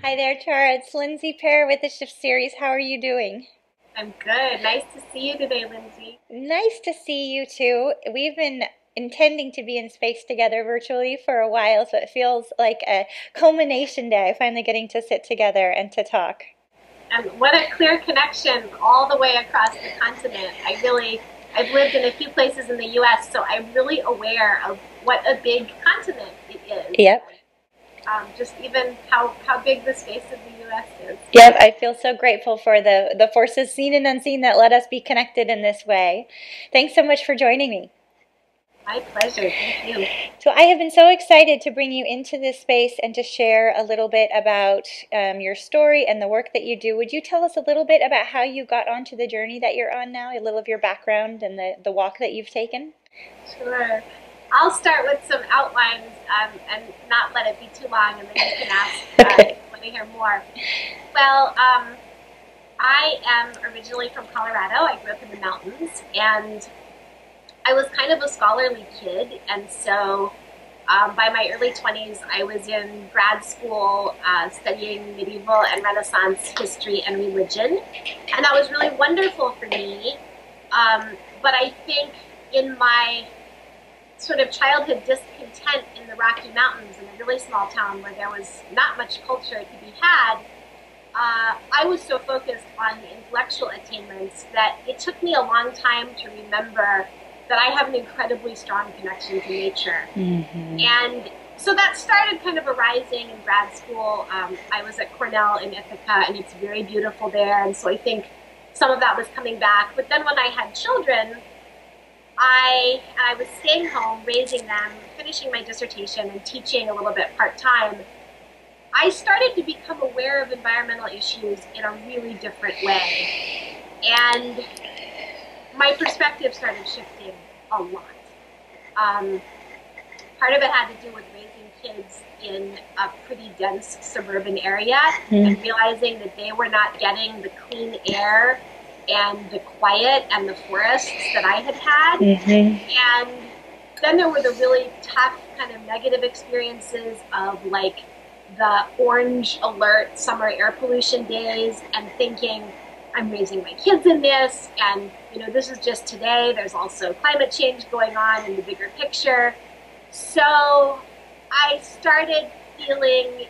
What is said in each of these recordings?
Hi there, Chara. It's Lindsay Pear with the Shift Series. How are you doing? I'm good. Nice to see you today, Lindsay. Nice to see you too. We've been intending to be in space together virtually for a while, so it feels like a culmination day, finally getting to sit together and to talk. And what a clear connection all the way across the continent. I've lived in a few places in the US, so I'm really aware of what a big continent it is. Yep. Just even how big the space of the US is. Yep, I feel so grateful for the forces seen and unseen that let us be connected in this way. Thanks so much for joining me. My pleasure. Thank you. So I have been so excited to bring you into this space and to share a little bit about your story and the work that you do. Would you tell us a little bit about how you got onto the journey that you're on now, a little of your background and the walk that you've taken? Sure. I'll start with some outlines and not let it be too long, and then you can ask if Okay. you want to hear more. Well, I am originally from Colorado. I grew up in the mountains, and I was kind of a scholarly kid. And so by my early 20s, I was in grad school studying medieval and Renaissance history and religion. And that was really wonderful for me. But I think in my sort of childhood discontent in the Rocky Mountains in a really small town where there was not much culture to be had, I was so focused on the intellectual attainments that it took me a long time to remember that I have an incredibly strong connection to nature. Mm-hmm. And so that started kind of arising in grad school. I was at Cornell in Ithaca, and it's very beautiful there. And so I think some of that was coming back. But then when I had children, I was staying home, raising them, finishing my dissertation, and teaching a little bit part-time. I started to become aware of environmental issues in a really different way. And my perspective started shifting a lot. Um, Part of it had to do with raising kids in a pretty dense suburban area and realizing that they were not getting the clean air and the quiet and the forests that I had had. Mm-hmm. And then there were the really tough kind of negative experiences of like the orange alert summer air pollution days and thinking, I'm raising my kids in this, and this is just today. There's also climate change going on in the bigger picture. So I started feeling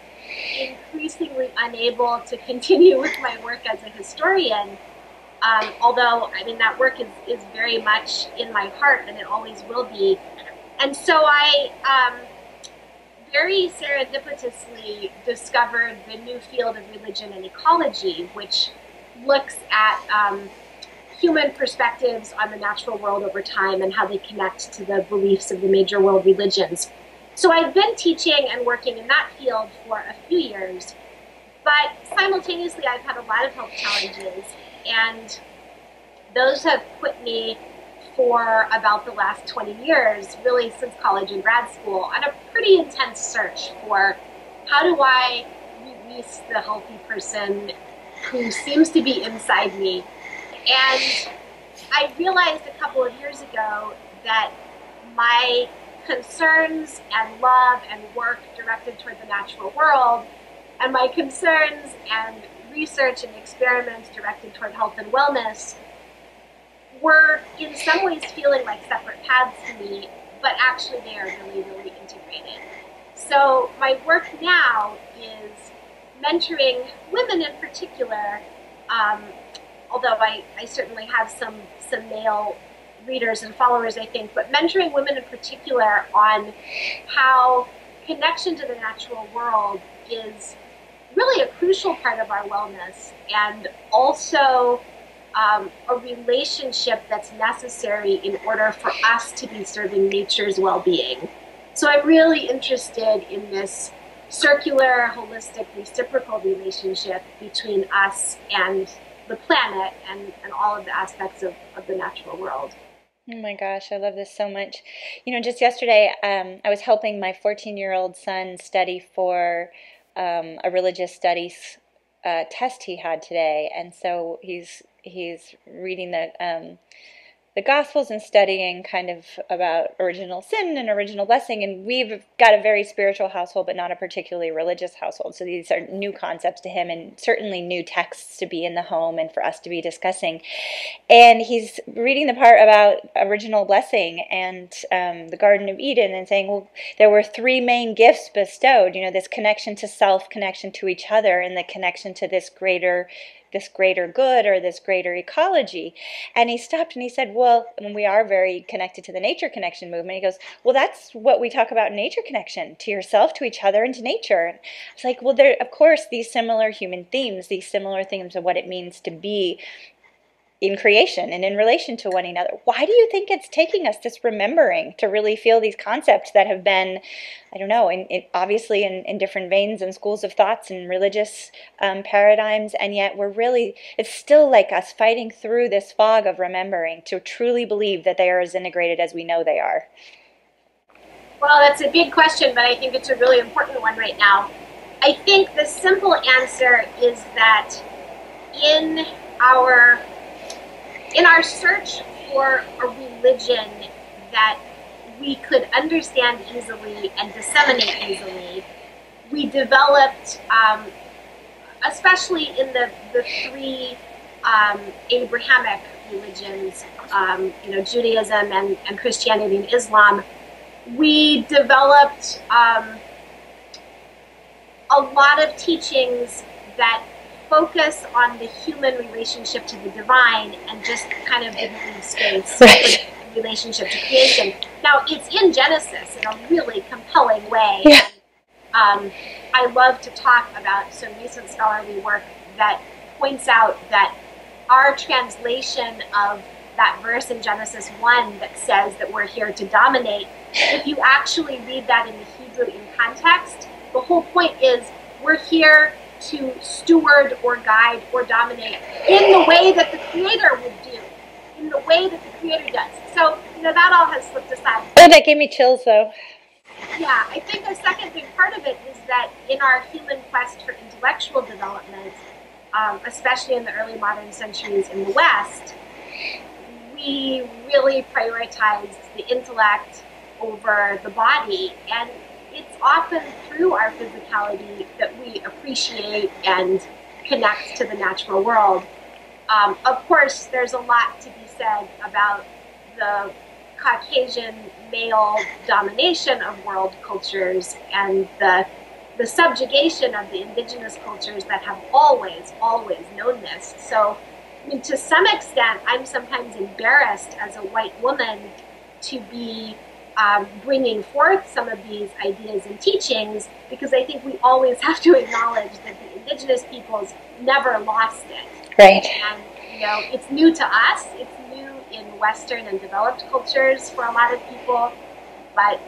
increasingly unable to continue with my work as a historian. Although, I mean, that work is very much in my heart and it always will be. And so I very serendipitously discovered the new field of religion and ecology, which looks at human perspectives on the natural world over time and how they connect to the beliefs of the major world religions. So I've been teaching and working in that field for a few years, but simultaneously I've had a lot of health challenges, and those have put me for about the last 20 years, really since college and grad school, on a pretty intense search for how do I release the healthy person who seems to be inside me. And I realized a couple of years ago that my concerns and love and work directed toward the natural world, and my concerns and research and experiments directed toward health and wellness were in some ways feeling like separate paths to me, but actually they are really, really integrated. So my work now is mentoring women in particular, um, although I certainly have some male readers and followers, I think, but mentoring women in particular on how connection to the natural world is really a crucial part of our wellness, and also a relationship that's necessary in order for us to be serving nature's well-being. So I'm really interested in this circular, holistic, reciprocal relationship between us and the planet and all of the aspects of the natural world. Oh my gosh, I love this so much. Just yesterday, I was helping my 14-year-old son study for a religious studies test he had today, and so he's reading the the Gospels and studying kind of about original sin and original blessing. And we've got a very spiritual household, but not a particularly religious household. So these are new concepts to him, and certainly new texts to be in the home and for us to be discussing. And he's reading the part about original blessing and the Garden of Eden, and saying, well, there were three main gifts bestowed, this connection to self, connection to each other, and the connection to this greater good, or this greater ecology. And he stopped and he said, well, when we are very connected to the nature connection movement, he goes, well, that's what we talk about in nature connection, to yourself, to each other, and to nature. And it's like, well, there, of course, these similar human themes, these similar themes of what it means to be in creation and in relation to one another. Why do you think it's taking us this remembering to really feel these concepts that have been, I don't know, obviously in different veins and schools of thoughts and religious paradigms, and yet it's still like us fighting through this fog of remembering to truly believe that they are as integrated as we know they are? Well, that's a big question, but I think it's a really important one right now. I think the simple answer is that in our search for a religion that we could understand easily and disseminate easily, we developed, especially in the three Abrahamic religions, Judaism and Christianity and Islam, we developed a lot of teachings that focus on the human relationship to the divine and just kind of didn't leave space for the relationship to creation. Now, it's in Genesis in a really compelling way. Yeah. I love to talk about some recent scholarly work that points out that our translation of that verse in Genesis 1 that says that we're here to dominate, if you actually read that in the Hebrew in context, the whole point is we're here to steward or guide or dominate in the way that the Creator would do, in the way that the Creator does. So, that all has slipped aside. Oh, that gave me chills, though. Yeah, I think a second big part of it is that in our human quest for intellectual development, especially in the early modern centuries in the West, we really prioritized the intellect over the body, and it's often through our physicality that we appreciate and connect to the natural world. Of course, there's a lot to be said about the Caucasian male domination of world cultures and the subjugation of the indigenous cultures that have always known this. So, to some extent, I'm sometimes embarrassed as a white woman to be bringing forth some of these ideas and teachings, because I think we always have to acknowledge that the indigenous peoples never lost it. Right. And, it's new to us. It's new in Western and developed cultures for a lot of people, but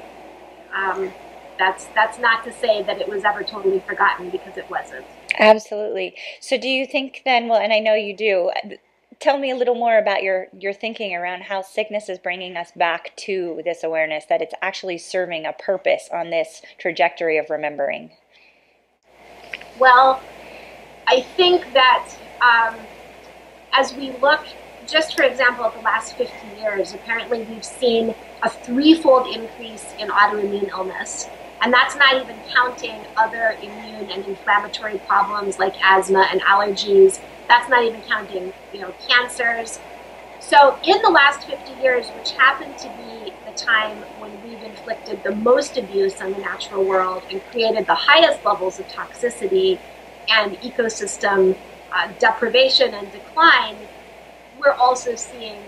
that's not to say that it was ever totally forgotten, because it wasn't. Absolutely. So do you think then, well, and I know you do, tell me a little more about your thinking around how sickness is bringing us back to this awareness that it's actually serving a purpose on this trajectory of remembering? Well, I think that as we look, just for example, at the last 50 years, apparently we've seen a threefold increase in autoimmune illness. And that's not even counting other immune and inflammatory problems like asthma and allergies. That's not even counting, cancers. So in the last 50 years, which happened to be the time when we've inflicted the most abuse on the natural world and created the highest levels of toxicity and ecosystem deprivation and decline, we're also seeing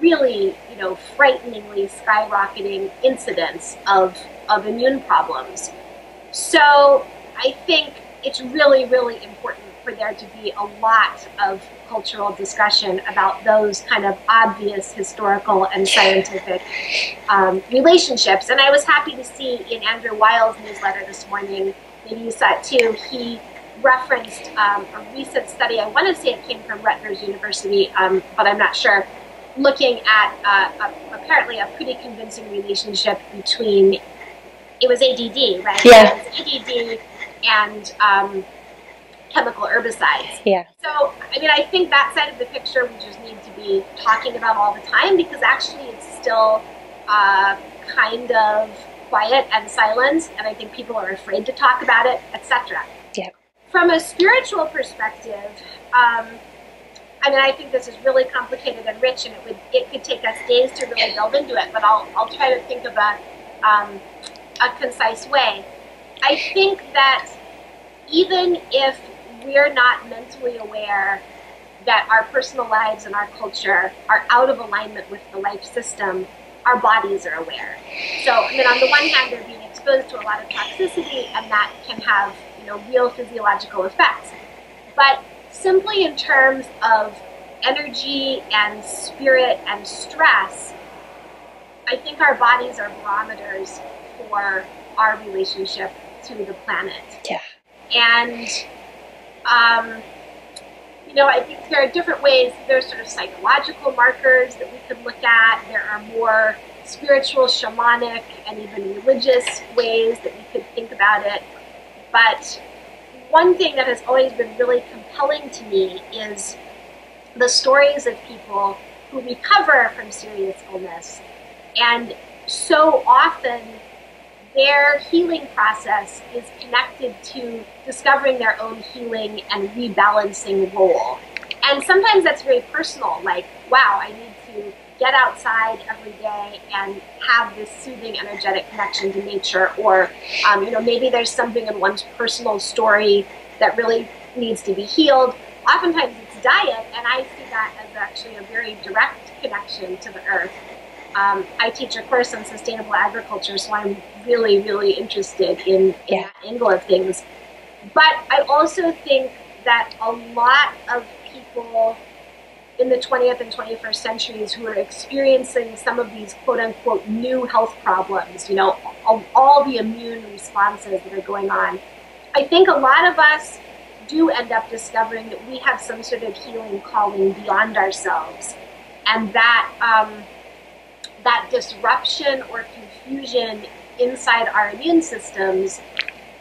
really, frighteningly skyrocketing incidence of immune problems. So I think it's really, really important for there to be a lot of cultural discussion about those kind of obvious historical and scientific relationships. And I was happy to see in Andrew Weil's newsletter this morning, maybe you saw it too, he referenced a recent study. I want to say it came from Rutgers University, but I'm not sure, looking at apparently a pretty convincing relationship between, it was ADD, right? Yeah. It was ADD and chemical herbicides. Yeah. So, I mean, I think that side of the picture we just need to be talking about all the time, because actually it's still kind of quiet and silent, and I think people are afraid to talk about it, etc. Yeah. From a spiritual perspective, I mean, I think this is really complicated and rich, and it could take us days to really delve into it. But I'll try to think of a concise way. I think that even if we're not mentally aware that our personal lives and our culture are out of alignment with the life system, our bodies are aware. So, I mean, on the one hand, they're being exposed to a lot of toxicity, and that can have, real physiological effects. But simply in terms of energy and spirit and stress, I think our bodies are barometers for our relationship to the planet. Yeah. And, I think there are different ways. There's sort of psychological markers that we could look at. There are more spiritual, shamanic, and even religious ways that we could think about it. But one thing that has always been really compelling to me is the stories of people who recover from serious illness. And so often their healing process is connected to discovering their own healing and rebalancing role. And sometimes that's very personal, like, wow, I need to get outside every day and have this soothing, energetic connection to nature. Or, maybe there's something in one's personal story that really needs to be healed. Oftentimes it's diet, and I see that as actually a very direct connection to the earth. I teach a course on sustainable agriculture, so I'm really, really interested in that angle of things. But I also think that a lot of people in the 20th and 21st centuries who are experiencing some of these quote-unquote new health problems, all the immune responses that are going on, I think a lot of us do end up discovering that we have some sort of healing calling beyond ourselves, and that that disruption or confusion inside our immune systems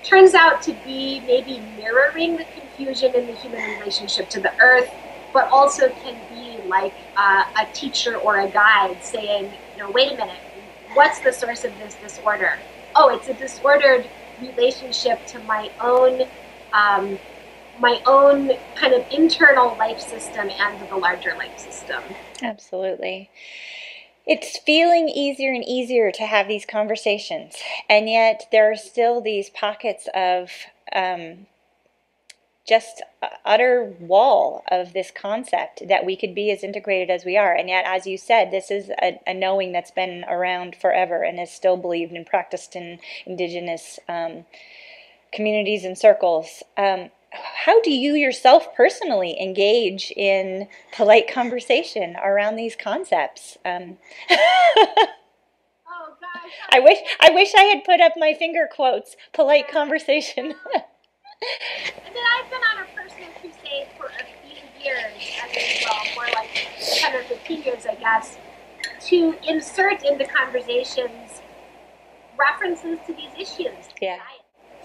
turns out to be maybe mirroring the confusion in the human relationship to the earth, but also can be like a teacher or a guide saying, wait a minute, what's the source of this disorder? Oh, it's a disordered relationship to my own kind of internal life system and to the larger life system. Absolutely. It's feeling easier and easier to have these conversations, and yet there are still these pockets of just utter wall of this concept that we could be as integrated as we are. And yet, as you said, this is a knowing that's been around forever and is still believed and practiced in indigenous communities and circles. How do you yourself personally engage in polite conversation around these concepts? Oh gosh! I wish I had put up my finger quotes. Polite conversation. I mean, I've been on a personal crusade for a few years. I mean, well, more like 10 or 15 years, I guess, to insert into conversations references to these issues. Yeah.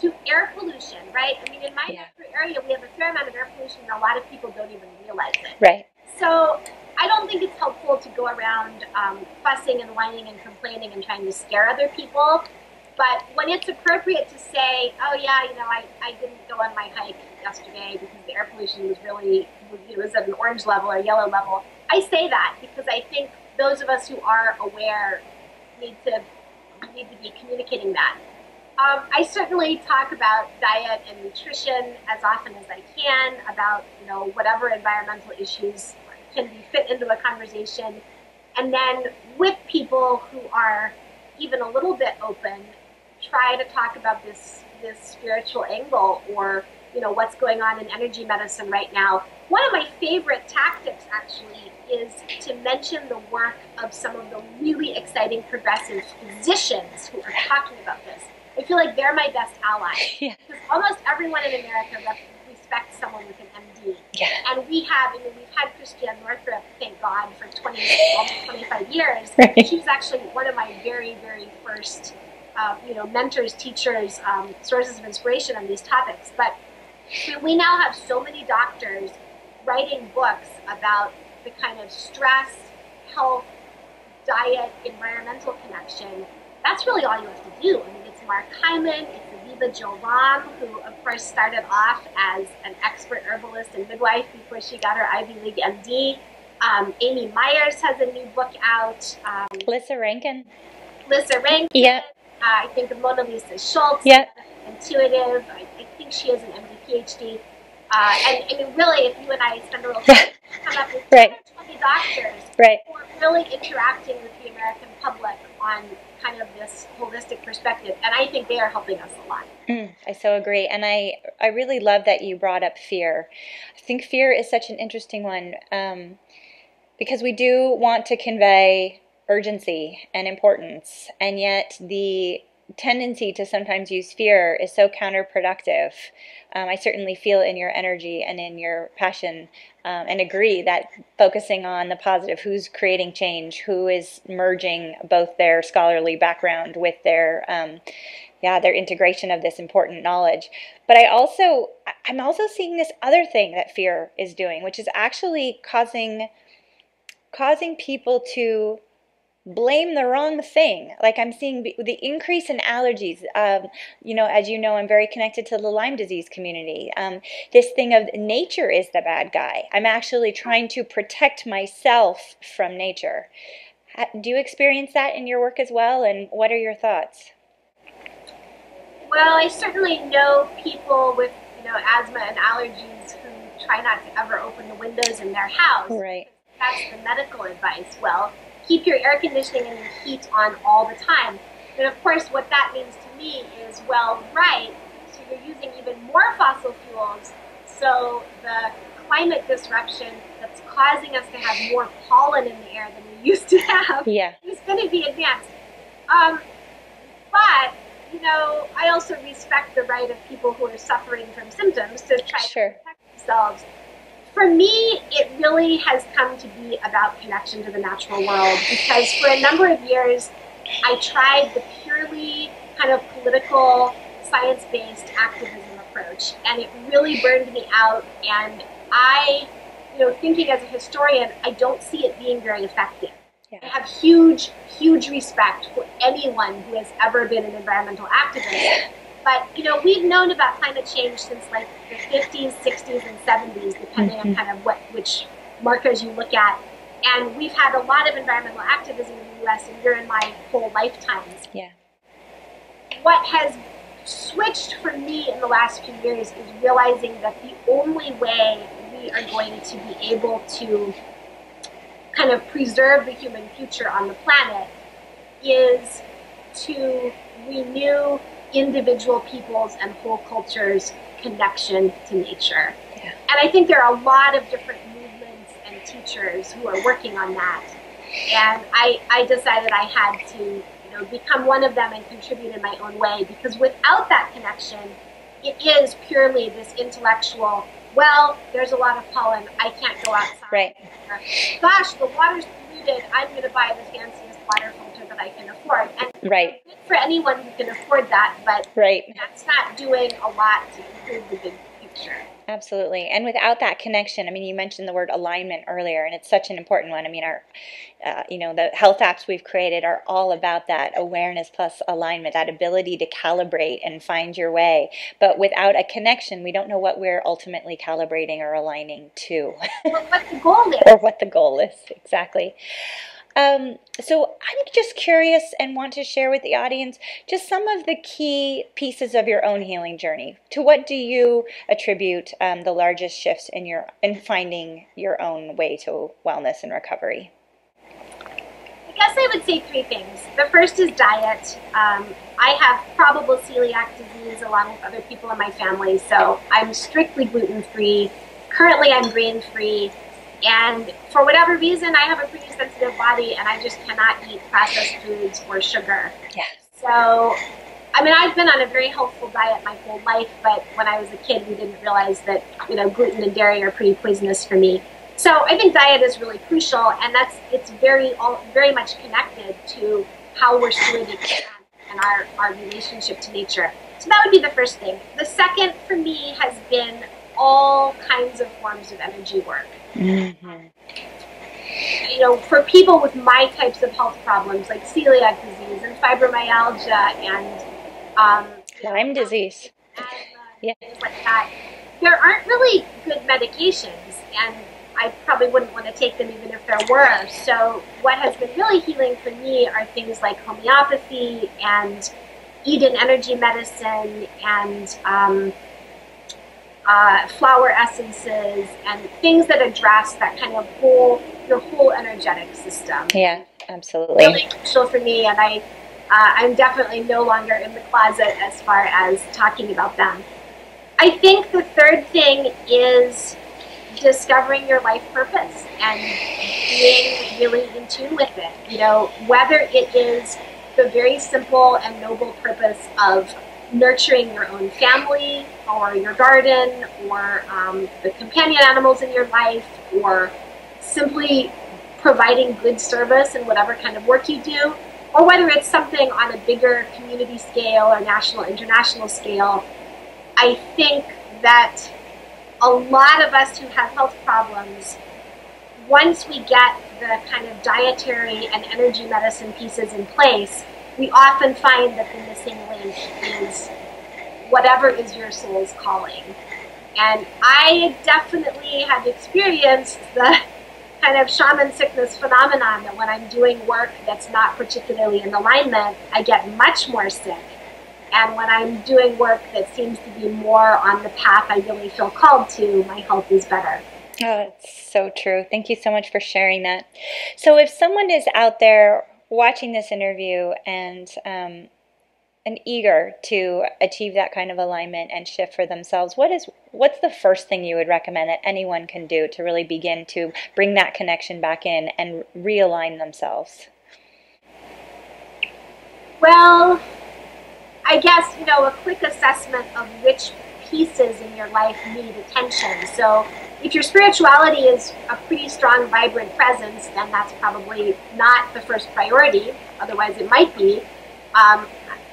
To air pollution, right? I mean, in my metro area, we have a fair amount of air pollution, and a lot of people don't even realize it. Right. So I don't think it's helpful to go around fussing and whining and complaining and trying to scare other people. But when it's appropriate to say, oh yeah, I didn't go on my hike yesterday because the air pollution was really, was at an orange level or yellow level, I say that because I think those of us who are aware need to be communicating that. I certainly talk about diet and nutrition as often as I can, about whatever environmental issues can be fit into a conversation, and then with people who are even a little bit open, try to talk about this spiritual angle, or what's going on in energy medicine right now. One of my favorite tactics actually is to mention the work of some of the really exciting progressive physicians who are talking about this. I feel like they're my best ally. Yeah. Because almost everyone in America respects someone with an MD. Yeah. And we've had Christiane Northrup, thank God, for almost 25 years. Right. She was actually one of my very, very first mentors, teachers, sources of inspiration on these topics. But I mean, we now have so many doctors writing books about the kind of stress, health, diet, environmental connection. That's really all you have to do. I mean, it's Mark Hyman, it's Aviva Jolam, who of course started off as an expert herbalist and midwife before she got her Ivy League MD. Amy Myers has a new book out. Lissa Rankin. Yeah. I think of Mona Lisa Schultz. Yeah. Intuitive. I think she has an MD, PhD. And I mean, really, if you and I spend a little time, come up with 10 or 20 doctors who are really interacting with the American public on kind of this holistic perspective. And I think they are helping us a lot. I so agree. And I really love that you brought up fear. I think fear is such an interesting one because we do want to convey urgency and importance, and yet the tendency to sometimes use fear is so counterproductive. I certainly feel in your energy and in your passion and agree that focusing on the positive, who's creating change, who is merging both their scholarly background with their their integration of this important knowledge. But I'm also seeing this other thing that fear is doing, which is actually causing people to blame the wrong thing. Like I'm seeing the increase in allergies. As you know, I'm very connected to the Lyme disease community. This thing of nature is the bad guy. I'm actually trying to protect myself from nature. Do you experience that in your work as well? And what are your thoughts? Well, I certainly know people with, asthma and allergies who try not to ever open the windows in their house. Right. That's the medical advice. Well, keep your air conditioning and your heat on all the time. And of course, what that means to me is, well, right, so you're using even more fossil fuels, so the climate disruption that's causing us to have more pollen in the air than we used to have is going to be advanced. But, I also respect the right of people who are suffering from symptoms to try to protect themselves. For me, it really has come to be about connection to the natural world, because for a number of years, I tried the purely kind of political, science-based activism approach, and it really burned me out. And I, thinking as a historian, I don't see it being very effective. Yeah. I have huge, huge respect for anyone who has ever been an environmental activist. But, we've known about climate change since like the 50s, 60s, and 70s, depending on kind of which markers you look at. And we've had a lot of environmental activism in the U.S. and during my whole lifetimes. Yeah. What has switched for me in the last few years is realizing that the only way we are going to be able to kind of preserve the human future on the planet is to renew individual peoples and whole cultures' connection to nature. Yeah. And I think there are a lot of different movements and teachers who are working on that. And I decided I had to become one of them and contribute in my own way, because without that connection, it is purely this intellectual, well, there's a lot of pollen, I can't go outside. Right. Gosh, the water's polluted, I'm going to buy the fanciest water filter that I can afford. And right. Good for anyone who can afford that, but right. That's not doing a lot to improve the big picture. Absolutely. And without that connection, I mean, you mentioned the word alignment earlier, and it's such an important one. I mean, our, the health apps we've created are all about that awareness plus alignment, that ability to calibrate and find your way. But without a connection, we don't know what we're ultimately calibrating or aligning to. Or what the goal is. Or what the goal is, exactly. So I'm just curious and want to share with the audience just some of the key pieces of your own healing journey. To what do you attribute the largest shifts in finding your own way to wellness and recovery? I guess I would say three things. The first is diet. I have probable celiac disease along with other people in my family, so I'm strictly gluten-free. Currently I'm grain-free. And for whatever reason, I have a pretty sensitive body, and I just cannot eat processed foods or sugar. Yeah. So, I mean, I've been on a very healthful diet my whole life, but when I was a kid, we didn't realize that, gluten and dairy are pretty poisonous for me. So I think diet is really crucial, and it's very much connected to how we're stewarding and our relationship to nature. So that would be the first thing. The second for me has been all kinds of forms of energy work. Mm-hmm. For people with my types of health problems like celiac disease and fibromyalgia and Lyme disease. asthma Yeah. and things like that, there aren't really good medications, and I probably wouldn't want to take them even if there were. So what has been really healing for me are things like homeopathy and Eden energy medicine and flower essences and things that address that kind of your whole energetic system. Yeah, absolutely. Really crucial for me, and I'm definitely no longer in the closet as far as talking about them. I think the third thing is discovering your life purpose and being really in tune with it. Whether it is the very simple and noble purpose of nurturing your own family or your garden or the companion animals in your life, or simply providing good service in whatever kind of work you do, or whether it's something on a bigger community scale or national, international scale. I think that a lot of us who have health problems, once we get the kind of dietary and energy medicine pieces in place, we often find that the missing link is whatever is your soul's calling. And I definitely have experienced the kind of shaman sickness phenomenon that when I'm doing work that's not particularly in alignment, I get much more sick. And when I'm doing work that seems to be more on the path I really feel called to, my health is better. Oh, it's so true. Thank you so much for sharing that. So if someone is out there watching this interview and eager to achieve that kind of alignment and shift for themselves, what's the first thing you would recommend that anyone can do to really begin to bring that connection back in and realign themselves? Well, I guess, a quick assessment of which pieces in your life need attention. So if your spirituality is a pretty strong, vibrant presence, then that's probably not the first priority. Otherwise, it might be.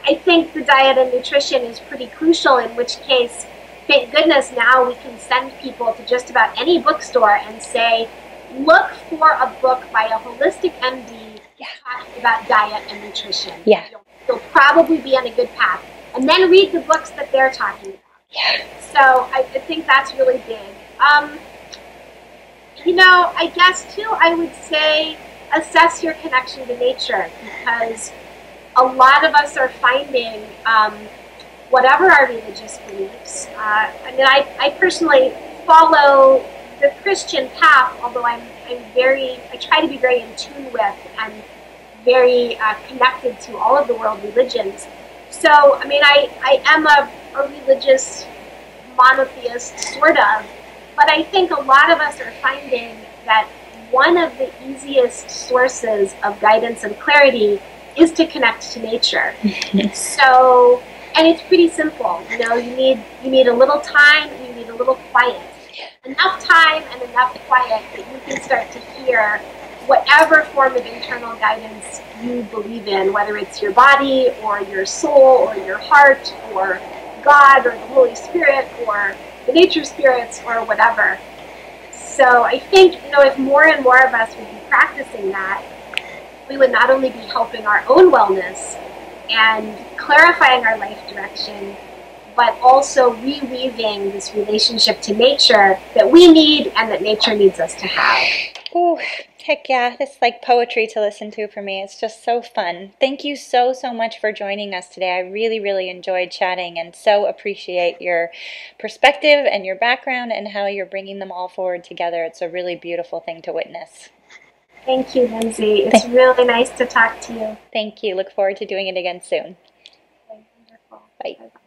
I think the diet and nutrition is pretty crucial, in which case, thank goodness now we can send people to just about any bookstore and say, look for a book by a holistic MD talking about diet and nutrition. Yeah. You'll probably be on a good path. And then read the books that they're talking about. Yeah. So I think that's really big. I guess too, I would say assess your connection to nature, because a lot of us are finding, whatever our religious beliefs, I personally follow the Christian path, although I try to be very in tune with and very connected to all of the world religions. So, I am a religious monotheist, sort of, but I think a lot of us are finding that one of the easiest sources of guidance and clarity is to connect to nature. So, and it's pretty simple. You need a little time and you need a little quiet. Enough time and enough quiet that you can start to hear whatever form of internal guidance you believe in, whether it's your body or your soul or your heart or God or the Holy Spirit or the nature spirits or whatever. So I think, if more and more of us would be practicing that, we would not only be helping our own wellness and clarifying our life direction, but also reweaving this relationship to nature that we need and that nature needs us to have. Ooh, heck yeah. It's like poetry to listen to for me. It's just so fun. Thank you so, so much for joining us today. I really, really enjoyed chatting and so appreciate your perspective and your background and how you're bringing them all forward together. It's a really beautiful thing to witness. Thank you, Lindsay. It's really nice to talk to you. Thank you. Look forward to doing it again soon. Okay, wonderful. Bye. Bye-bye.